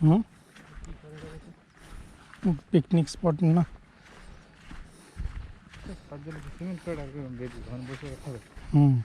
হুম, picnic spot না, তার জন্য সিমেন্ট করে রাখবে বেশি ঘন বসে খাবে। হুম।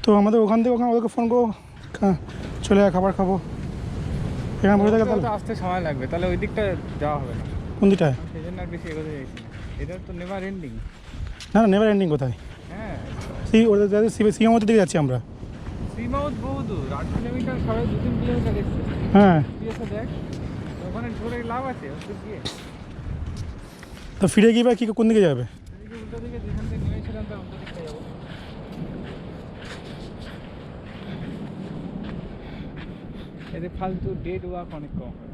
তো আমাদের ওখান থেকে ওখানে ওদেরকে ফোন করবো, চলে যায় খাবার খাবো, এখানে বসে থাকে তাহলে আসতে সময় লাগবে, তাহলে ওই দিকটা যাওয়া হবে না। কোন দিকটায়? সেই জন্য আর বেশি এগোতে চাইছি না, এটা তো নেভার এন্ডিং। না না, নেভার এন্ডিং কোথায়? হ্যাঁ, ওদের সীমামতের দিকে যাচ্ছি আমরা। সীমাউথ বহু দূর, 8 কিলোমিটার, সাড়ে 2-3 কিলোমিটার এসছে। হ্যাঁ, দেখ ওখানে ঢোরে লাভ আছে ওদের গিয়ে। তো ফিরে গিয়ে কি কোন দিকে যাবে? এদিকে উল্টো দিকে যেখান থেকে নেমেছিলাম তার উল্টো দিকটা যাবো। এদের ফালতু ডেড ওয়ার্ক অনেক কম হয়।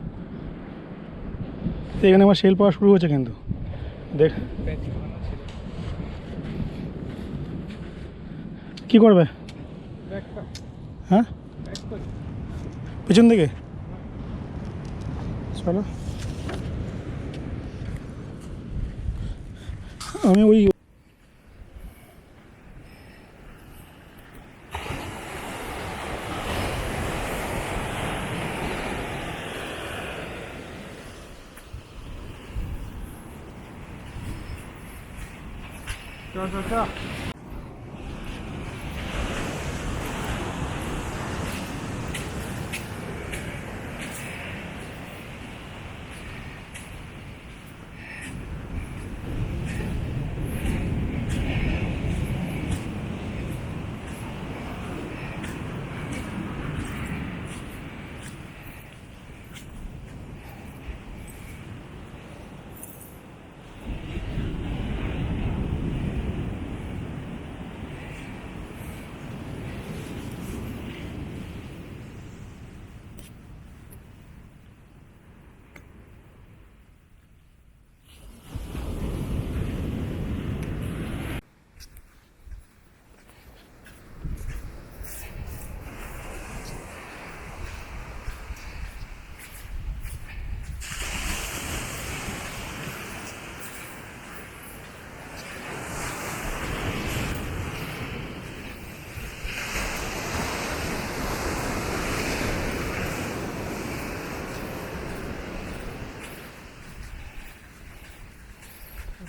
এখানে আমার সেল পাওয়া শুরু হচ্ছে কিন্তু দেখ কি করবে। হ্যাঁ, পিছন দিকে চলো। আমি ওই চল।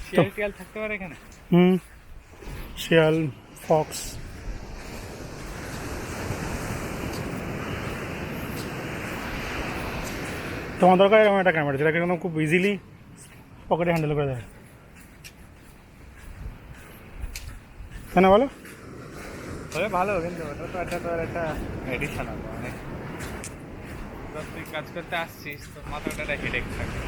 শিয়াল টিয়াল থাকতে পারে এখানে। শিয়াল, ফক্স। তোমার দরকার এরকম একটা ক্যামেরা যেটা কিন্তু খুব ইজিলি পকেটে হ্যান্ডেল করে দেয়, তাই না বলো? তবে ভালো, কিন্তু ওটা তো একটা এডিশন হবে অনেক। তুই কাজ করতে আসছিস তো মাথাটা একটা হেডেক থাকে।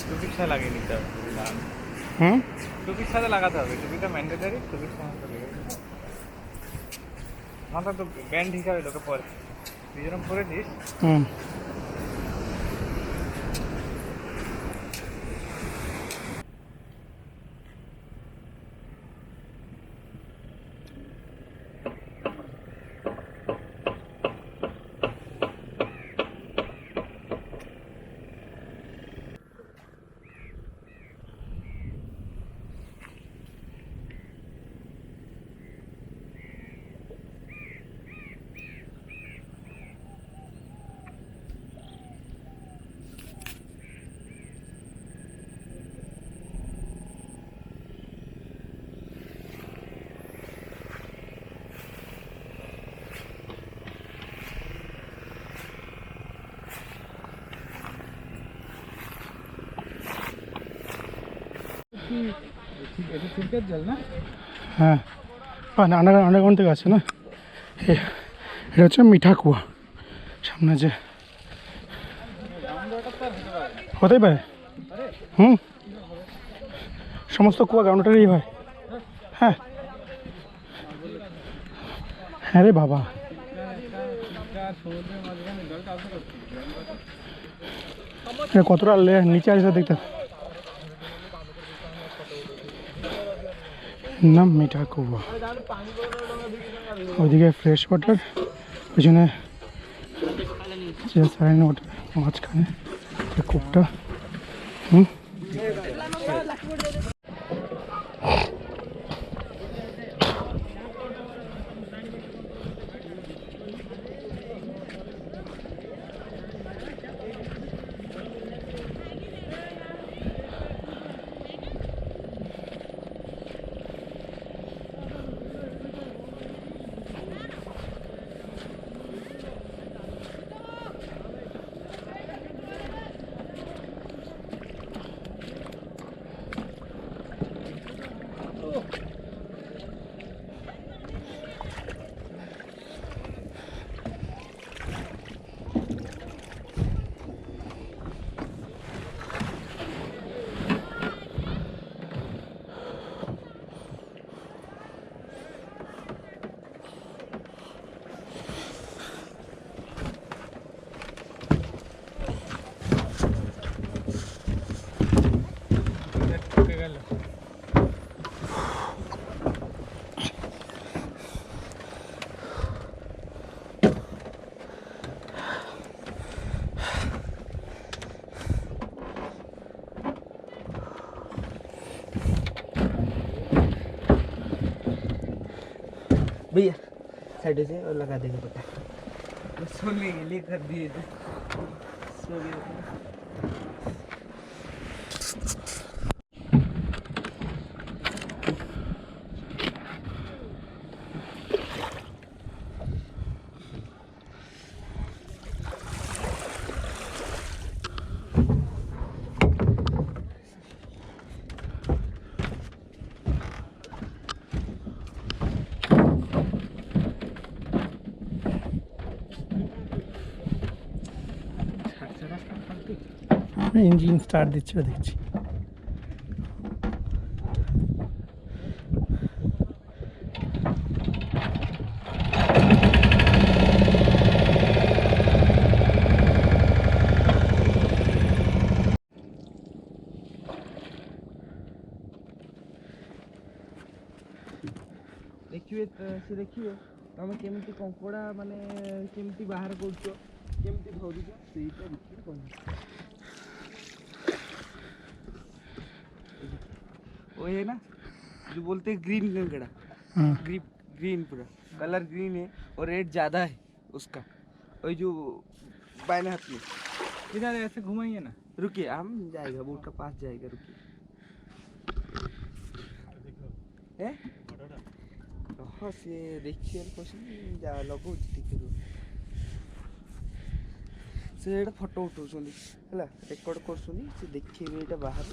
টুপির সাথে লাগিয়ে নিতে হবে। টুপির সাথে লাগাতে হবে, টুপিটা ম্যান্ডেটারি, টুপির সাথে লেগে মাথা তো ব্যান্ড হিসাবে লোকে পরে, তুই যেরকম পরেছিস। কি এটা চিল্কার জল না? হ্যাঁ, আন্ডারগ্রাউন্ড থেকে আছে না। এটা হচ্ছে মিঠা কুয়া সামনে যে হতেই পারে। হুম, সমস্ত কুয়া গ্রাউন্ডটারই হয়। হ্যাঁ হ্যাঁ রে বাবা, কতটা নিচে আসবে দেখতে। নাম মিঠা কুয়া, ওইদিকে ফ্রেশ ওয়াটার, পিছনে স্যালাইন ওয়াটার, মাঝখানে কূপটা। भैया साइड से और लगा देंगे पट्टा। सोने के लिए कर दिए थे, सो गए थे। ইঞ্জিন স্টার্ট দিচ্ছে দেখছি। देखिए से देखिए तुम केमती कंकड़ा माने केमती बाहर करछो, केमती धरुछो सेटा देखिए कोन। वो है ना जो बोलते हैं ग्रीन कंकड़ा, ग्रीन पूरा कलर ग्रीन है और रेट ज़्यादा है उसका। और जो बाएं हाथ में इधर ऐसे घुमाइए ना, रुकिए हम जाएगा बोट का पास जाएगा, रुकिए। है हाँ से देखिए जा लगो टिके से फोटो उठाउछन हैला रेकॉर्ड करछन से देखिए एटा बाहर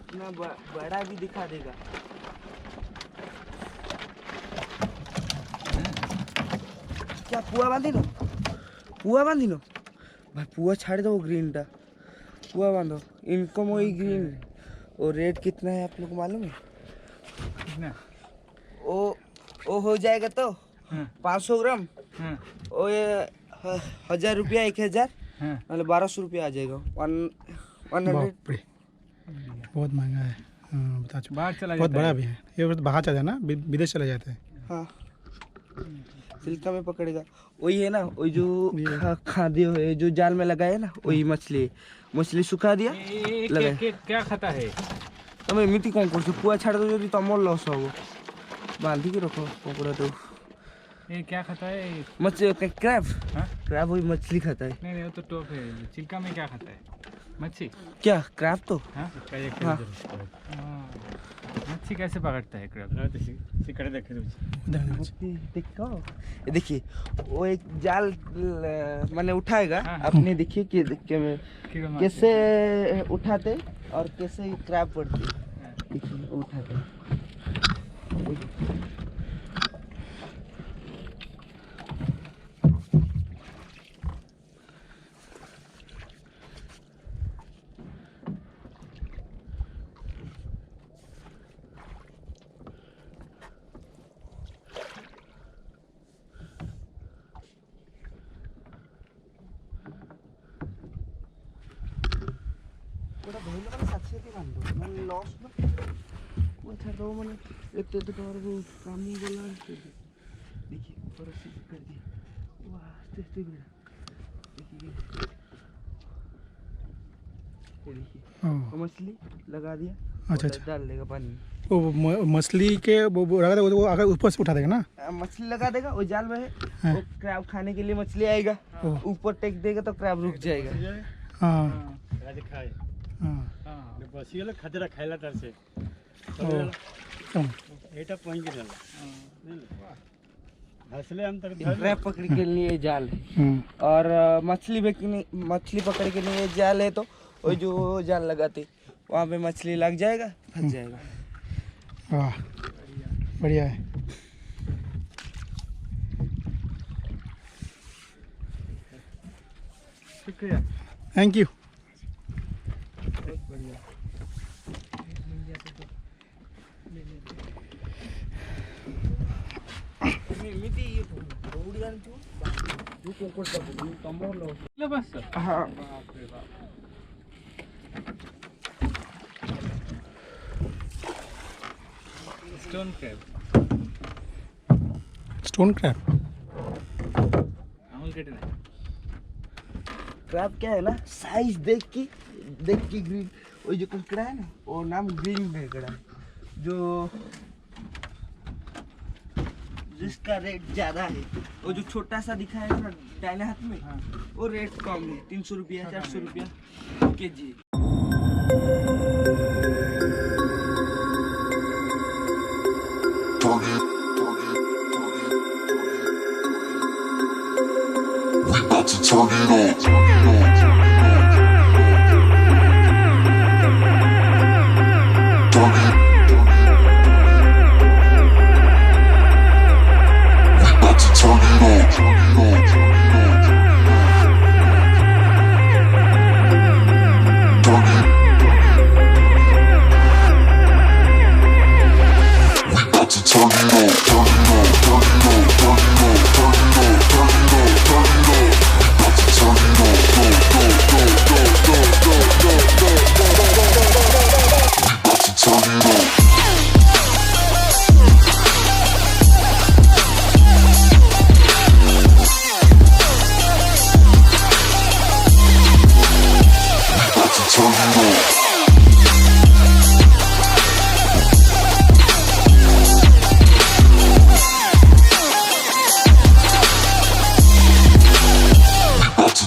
इतना बड़ा भी दिखा देगा। क्या पुआ बांधिनो, पुआ बांधिनो भाई, पुआ छाड़ दो ग्रीन टा, पुआ बांधो। इनकम वही ग्रीन और रेट कितना है आप लोग को मालूम है कितना? वो हो जाएगा तो 500 ग्राम वो ये 1000 रुपया 1000 मतलब 1200 रुपया आ जाएगा। 100 बहुत महंगा है। बता चुका, बाहर चला बहुत बड़ा भी है ये, बाहर चला जाए ना, विदेश चले जाते हैं। हाँ चिल्का में पकड़ेगा वही है ना, वही जो खादी है जो जाल में लगाए ना वही मछली, मछली सुखा दिया लगा। क्या खाता है तुम एमती कौन कर पुआ छाड़ दो जो तुम लॉस हो, बांधी के रखो पकड़ा तो। ये क्या खाता है? मछली क्रैब, क्रैब वही मछली खाता है। नहीं वो तो टॉप है। चिल्का में क्या खाता है? मच्छी। क्या क्रैब तो मच्छी कैसे पकड़ता है क्रैब? सिकड़े देखे देखो ये देखिए वो एक जाल मैंने उठाएगा अपने देखिए कि कैसे उठाते और कैसे क्रैब पड़ती देखिए उठाते ওটা ধরলে মানে সাথে সাথে বাঁধবো মানে লস না ওই ছাড় দেবো মানে একটু একটু তোমার কামি বলা দেখি উপরে সিট করে দিই ও আস্তে আস্তে বেড়া देखिए मछली लगा दिया अच्छा अच्छा डाल देगा पानी में वो मछली के वो लगा देगा वो अगर ऊपर से उठा देगा ना मछली लगा देगा वो जाल में है वो क्रैब खाने के लिए मछली आएगा ऊपर टेक देगा तो क्रैब रुक जाएगा हाँ खाए हाँ बसिगले खतरा खाइला तार से एटा पॉइंट के डाला हसले हम तक क्रैब पकड़ के लिए जाल है और मछली पकड़ के लिए जाल है तो वो जो जाल लगाते वहाँ पे मछली लग जाएगा फंस जाएगा वाह बढ़िया है शुक्रिया थैंक यू बहुत बढ़िया हाँ स्टोन क्रैब स्टोन क्रैब अमूल केटे नहीं क्रैब क्या है ना साइज देख के ग्रीन वो जो ककड़ा है ना वो नाम ग्रीन ककड़ा है जो जिसका रेट ज्यादा है वो जो छोटा सा दिखा है ना दाहिने हाथ में वो रेट कम है 300 रुपया 400 रुपया केजी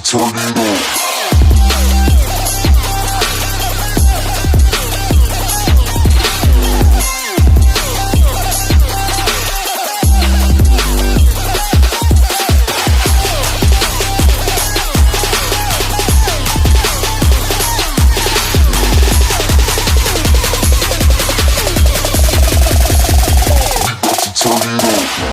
Turn it